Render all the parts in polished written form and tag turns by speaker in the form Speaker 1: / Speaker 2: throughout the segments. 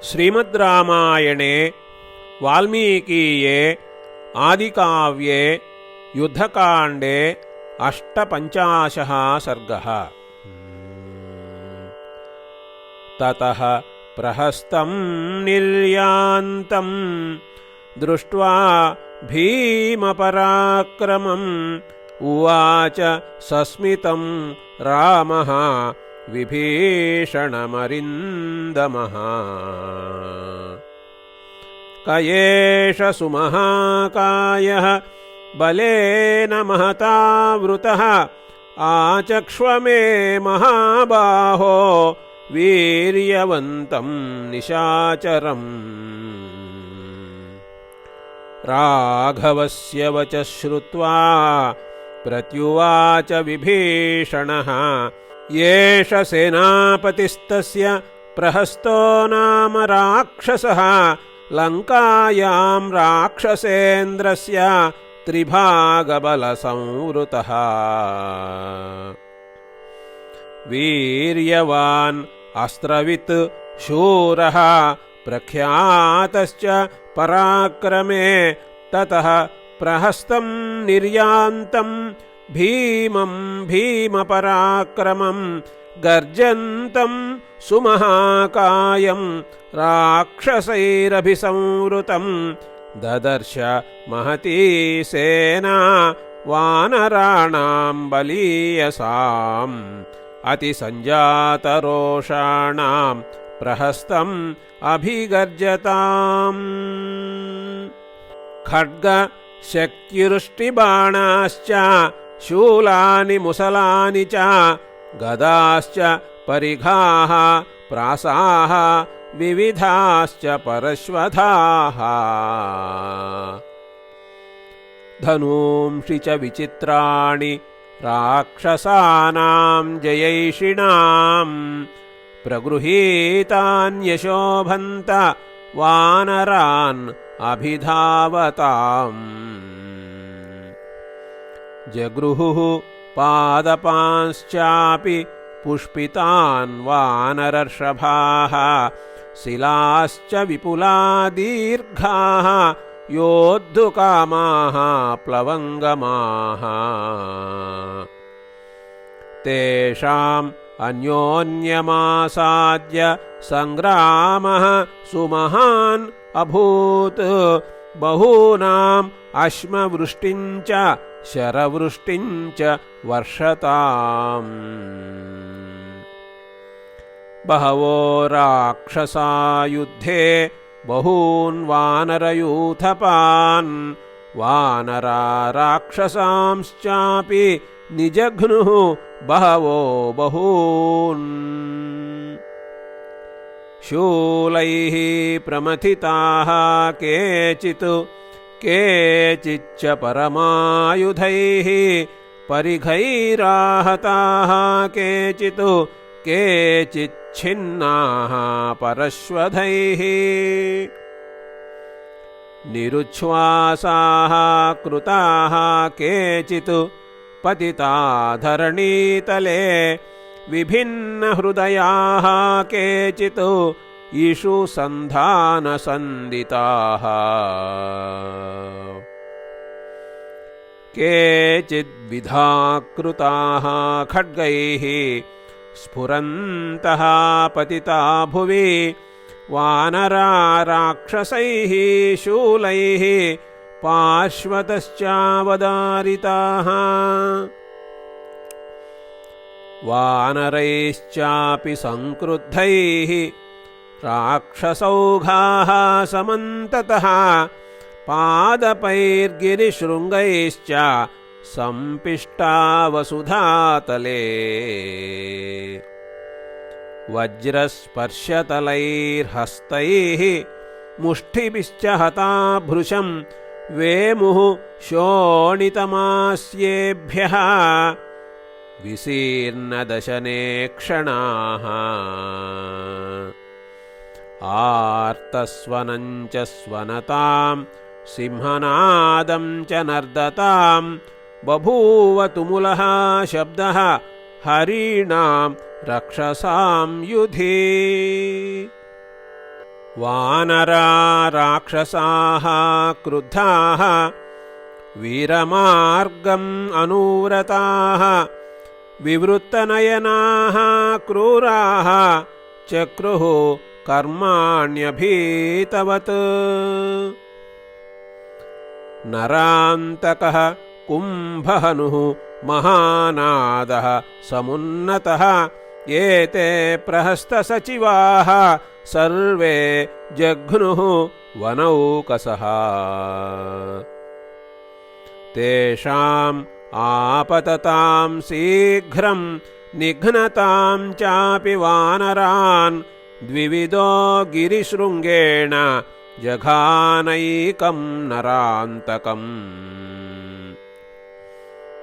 Speaker 1: श्रीमद्रामायणे वाल्मीकीये आदिकाव्ये युद्धकाण्डे 58 सर्गः। ततः प्रहस्तं निर्यान्तं दृष्ट्वा भीमपराक्रमम् उवाच सस्मितं रामः विभीषणमरिन्दमः। क एष सुमहाकायः बलेन महतावृतः आचक्ष्व मे महाबाहो वीर्यवन्तं निशाचरम्। राघवस्य वचः श्रुत्वा प्रत्युवाच विभीषणः एष सेनापतिस्तस्य प्रहस्तो नाम राक्षसः लङ्कायां राक्षसेन्द्रस्य त्रिभागबलसंवृतः। वीर्यवान् अस्त्रवित् शूरः प्रख्यातश्च पराक्रमे। ततः प्रहस्तं निर्यान्तं भीमं भीमपराक्रमं गर्जन्तं सुमहाकायं राक्षसैरभिसंवृतं। ददर्श महती सेना वानराणां बलीयसाम् अतिसञ्जातरोषाणां प्रहस्तम् अभिगर्जताम्। खड्ग शक्तिवृष्टिबाणाश्च शूलानि मुसलानि च गदाश्च परिघाः प्रासाः विविधाश्च परश्वधाः। धनूंषि च विचित्राणि राक्षसानां जयैषिणां प्रगृहीतान्यशोभन्त वानरान् अभिधावताम्। जगृहुः पादपांश्चापि पुष्पितान् वानरर्षभाः शिलाश्च विपुला दीर्घाः योद्धुकामाः प्लवङ्गमाः। तेषाम् अन्योन्यमासाद्य सङ्ग्रामः सुमहान् अभूत्। बहूनाम् अश्मवृष्टिञ्च शरवृष्टिञ्च वर्षताम्। बहवो राक्षसा युद्धे बहून् वानरयूथपान्। वानरा राक्षसांश्चापि निजघ्नुः बहवो बहून्। शूलैः प्रमथिताः केचित् केचिच्च परमायुधैः परिघैराहताः केचित् केचिच्छिन्नाः परश्वधैः। निरुच्छ्वासाः कृताः केचित् पतिता धरणीतले विभिन्नहृदयाः केचित् ईषुसन्धानसन्दिताः। केचिद्विधाकृताः खड्गैः स्फुरन्तः पतिता भुवि। वानरा राक्षसैः शूलैः पार्श्वतश्चावदारिताः। वानरैश्चापि संक्रुद्धैः राक्षसौघाः समन्ततः पादपैर्गिरिशृङ्गैश्च सम्पिष्टा वसुधातले। वज्रस्पर्शतलैर्हस्तैः मुष्टिभिश्च हता भृशं वेमुः शोणितमास्येभ्यः विशीर्णदशने क्षणाः। आर्तस्वनं च स्वनतां सिंहनादं च नर्दतां बभूव तुमुलः शब्दः हरीणां रक्षसां युधि। वानरा राक्षसाः क्रुद्धाः वीरमार्गम् अनुव्रताः विवृत्तनयनाः क्रूराः चक्रुः कर्माण्यभीतवत् नरान्तकः कुम्भहनुः महानादः समुन्नतः एते प्रहस्तसचिवाः सर्वे जघ्नुः वनौकसः तेषाम् आपततां शीघ्रं निघ्नतां चापि वानरान् द्विविधो गिरिशृङ्गेण जघानैकं नरान्तकम्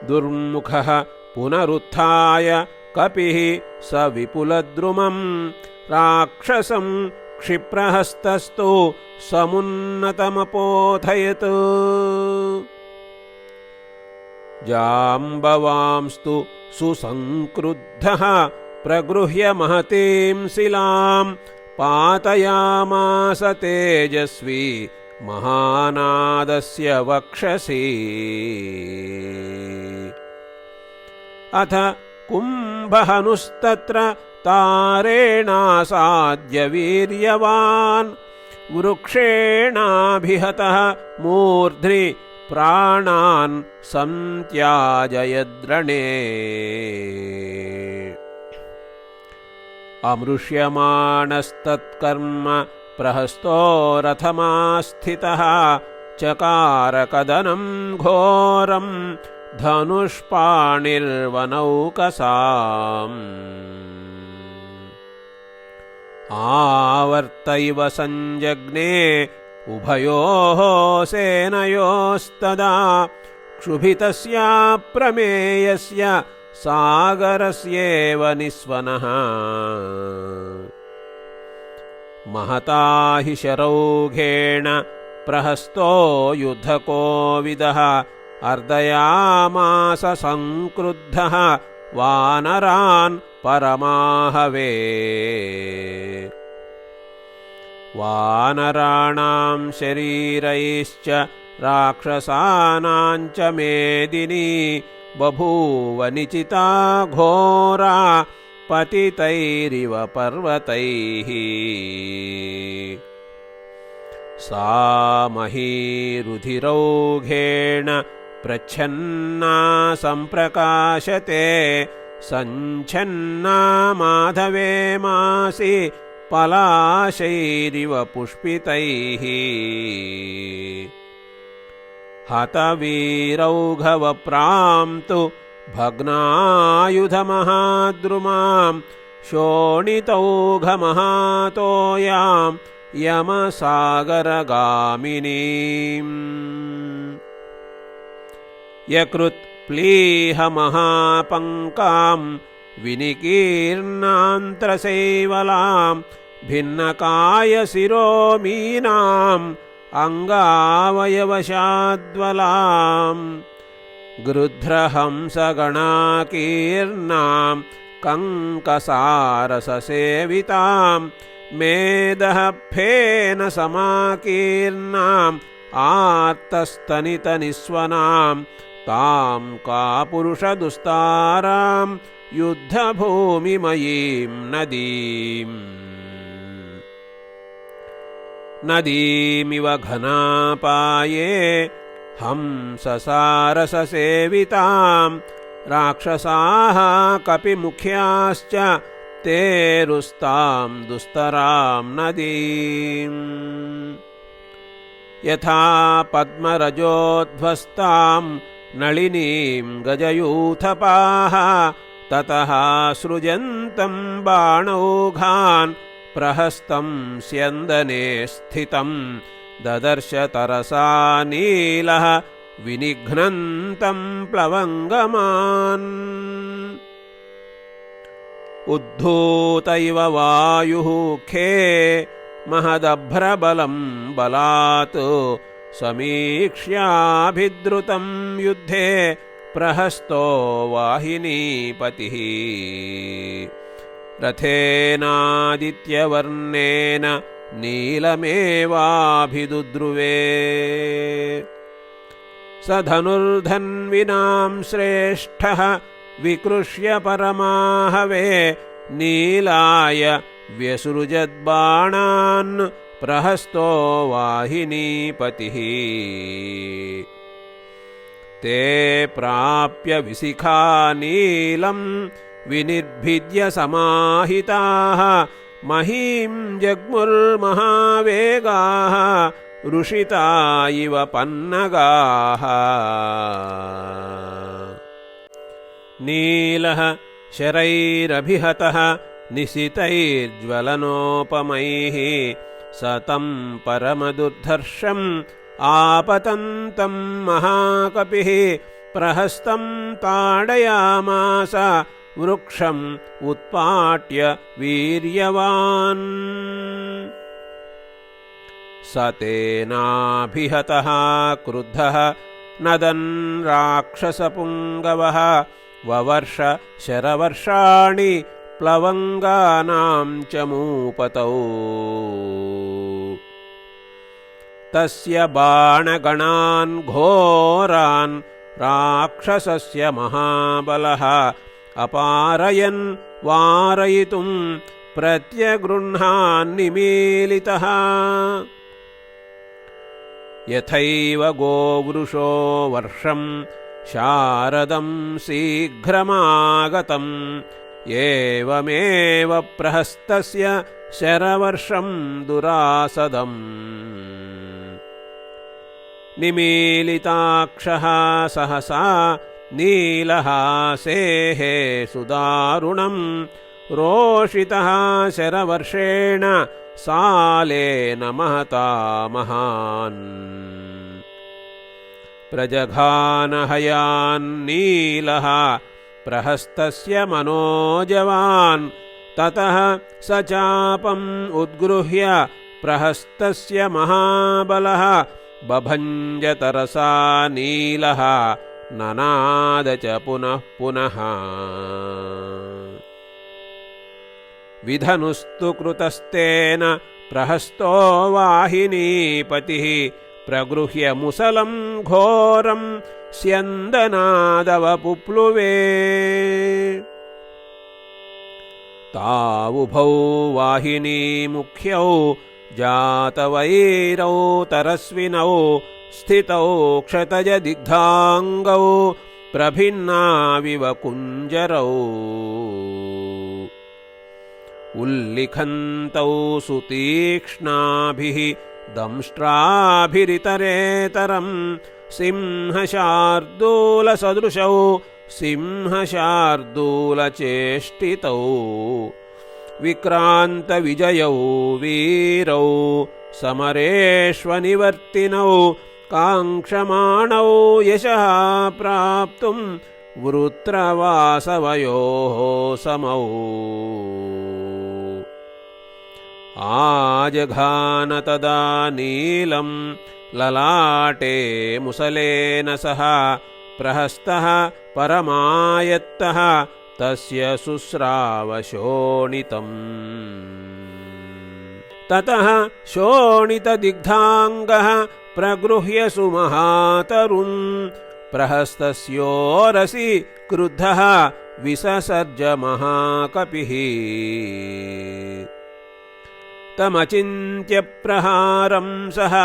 Speaker 1: दुर्मुखः पुनरुत्थाय कपिः स विपुलद्रुमं राक्षसं क्षिप्रहस्तस्तु समुन्नतमपोथयत् जाम्बवांस्तु सुसंक्रुद्धः प्रगृह्य महतीं शिलां पातयामास तेजस्वी महानादस्य वक्षसि अथ कुम्भहनुस्तत्र तारेणासाद्य वीर्यवान् वृक्षेणाभिहतः मूर्ध्नि प्राणान् संत्याजयद्रणे अमृष्यमाणस्तत्कर्म प्रहस्तो रथमास्थितः चकारकदनं घोरं धनुष्पाणिर्वनौकसाम् आवर्तैव संजग्ने उभयोः सेनयोस्तदा क्षुभितस्याप्रमेयस्य सागरस्येव निस्वनः महता हि शरौघेण प्रहस्तो युद्धकोविदः अर्दयामास संक्रुद्धः वानरान् परमाहवे वानराणां शरीरैश्च राक्षसानां च मेदिनी बभूव निचिता घोरा पतितैरिव पर्वतैः सा महीरुधिरौघेण प्रच्छन्ना सम्प्रकाशते सञ्छन्ना माधवे मासि पलाशैरिव पुष्पितैः हतवीरौघवप्रां तु भग्नायुधमहाद्रुमां शोणितौघमहातोयां यमसागरगामिनीम् यकृत्प्लीहमहापङ्कां विनिकीर्णान्त्रशैवलां भिन्नकायशिरोमीनाम् अङ्गावयवशाद्वलां गृध्रहंसगणाकीर्णां कङ्कसारससेवितां मेदहफेन समाकीर्णाम् आर्तस्तनितनिस्वनां तां कापुरुषदुस्तारां युद्धभूमिमयीं नदीमिव घनापाये हंससारससेवितां राक्षसाः कपिमुख्याश्च ते रुस्तां दुस्तरां नदीम् यथा पद्मरजोध्वस्तां नलिनीं गजयूथपाः ततः सृजन्तं बाणौघान् प्रहस्तं स्यन्दने स्थितं ददर्श तरसा नीलः विनिघ्नन्तं प्लवङ्गमान् उद्धूत इव वायुः खे महदभ्रबलं बलात् समीक्ष्याभिद्रुतं युद्धे प्रहस्तो वाहिनीपतिः रथेनादित्यवर्णेन नीलमेवाभिदुद्रुवे स धनुर्धन्विनां श्रेष्ठः विकृष्य परमाहवे नीलाय व्यसृजद्बाणान् प्रहस्तो वाहिनीपतिः ते प्राप्य विशिखा नीलं विनिर्भिद्य समाहिताः महीं जग्मुर्महावेगाः रुषिता इव पन्नगाः नीलः शरैरभिहतः निशितैर्ज्वलनोपमैः सतं परमदुर्धर्षम् आपतन्तं महाकपिः प्रहस्तं ताडयामास वृक्षम् उत्पाट्य वीर्यवान् स तेनाभिहतः क्रुद्धः नदन् राक्षसपुङ्गवः ववर्ष शरवर्षाणि प्लवङ्गानां च मूपतौ तस्य बाणगणान् घोरान् राक्षसस्य महाबलः अपारयन् वारयितुं प्रत्यगृह्णान्निमीलितः यथैव गोवृषो वर्षं शारदं शीघ्रमागतम् एवमेव प्रहस्तस्य शरवर्षं दुरासदम् निमीलिताक्षः सहसा नीलहासेः सुदारुणम् रोषितः शरवर्षेण सालेन महता महान् प्रजघानहयान्नीलः प्रहस्तस्य मनोजवान् ततः स चापम् उद्गृह्य प्रहस्तस्य महाबलः बभञ्जतरसा नीलः ननाद च पुनः पुनः विधनुस्तु कृतस्तेन प्रहस्तो वाहिनीपतिः प्रगृह्य मुसलं घोरं स्यन्दनादवपुप्लुवे तावुभौ वाहिनीमुख्यौ जातवैरौ तरस्विनौ स्थितौ क्षतजदिग्धाङ्गौ प्रभिन्नाविव कुञ्जरौ उल्लिखन्तौ सुतीक्ष्णाभिः दंष्ट्राभिरितरेतरम् सिंहशार्दूलसदृशौ सिंहशार्दूलचेष्टितौ विक्रान्तविजयौ वीरौ समरेष्वनिवर्तिनौ काङ्क्षमाणौ यशः प्राप्तुम् वृत्रवासवयोः समौ आजघान तदा नीलम् ललाटे मुसलेन सह प्रहस्तः परमायत्तः तस्य शुश्रावशोणितम् ततः शोणितदिग्धाङ्गः प्रगृह्य सुमहातरुम् प्रहस्तस्योरसि क्रुद्धः विससर्ज महाकपिः तमचिन्त्य प्रहारं सः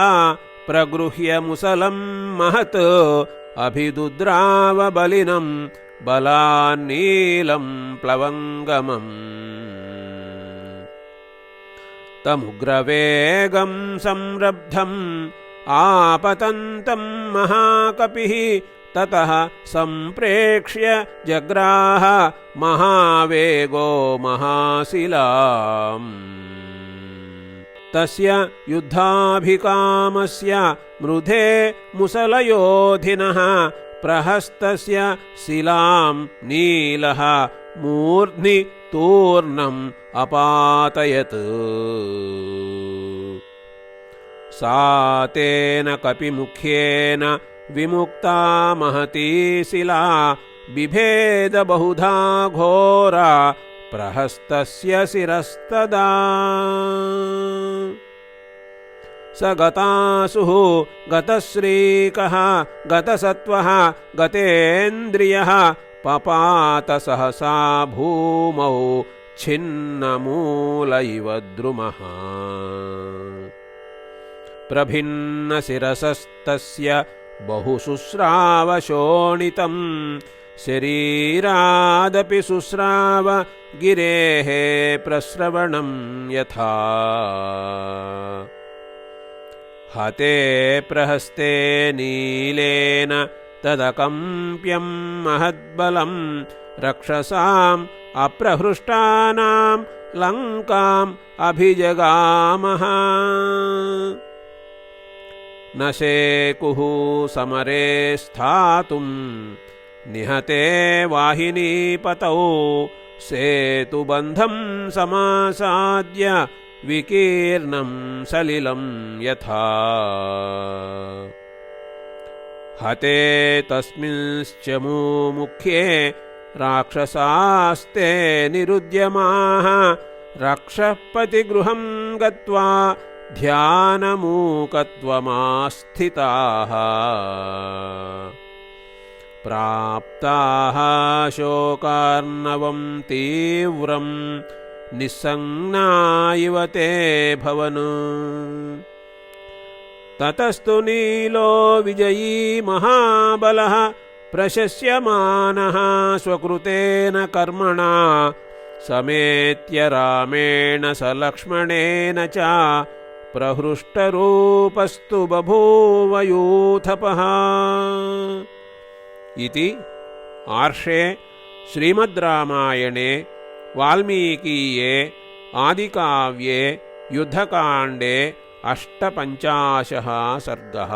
Speaker 1: प्रगृह्य मुसलं महत् अभिदुद्रावबलिनं बलान्नीलं प्लवङ्गमम् तमुग्रवेगं संरब्धम् आपतन्तं महाकपिः ततः सम्प्रेक्ष्य जग्राह महावेगो महाशिलाम् तस्य युद्धाभिकामस्य मृधे मुसलयोधिनः प्रहस्तस्य शिलां नीलः मूर्ध्नि तूर्णम् अपातयत् सा तेन कपिमुख्येन विमुक्ता महती शिला बिभेद बहुधा घोरा प्रहस्तस्य शिरस्तदा। स गतासुः गतश्रीकः गतसत्त्वः गतेन्द्रियः पपात सहसा भूमौ छिन्नमूल इव द्रुमः प्रभिन्नशिरसस्तस्य बहुशुश्रावशोणितम् शरीरादपि शुश्राव गिरेः प्रस्रवणं यथा हते प्रहस्ते नीलेन तदकम्प्यं महद्बलं रक्षसाम् अप्रहृष्टानां लङ्काम् अभिजगामः न शेकुः समरे स्थातुं निहते वाहिनीपतौ सेतुबन्धं समासाद्य विकीर्णं सलिलं यथा हते तस्मिंश्च मुमुख्ये राक्षसास्ते निरुद्यमाः रक्षःपतिगृहं गत्वा ध्यानमूकत्वमास्थिताः प्राप्ताः शोकार्णवं तीव्रं निस्सङ्ना इव ते भवन् ततस्तु नीलो विजयी महाबलः प्रशस्यमानः स्वकृतेन कर्मणा समेत्य रामेण स लक्ष्मणेन च प्रहृष्टरूपस्तु बभूव यूथपः इति आर्षे श्रीमद्रामायणे वाल्मीकीये आदिकाव्ये युद्धकाण्डे 58 सर्गः।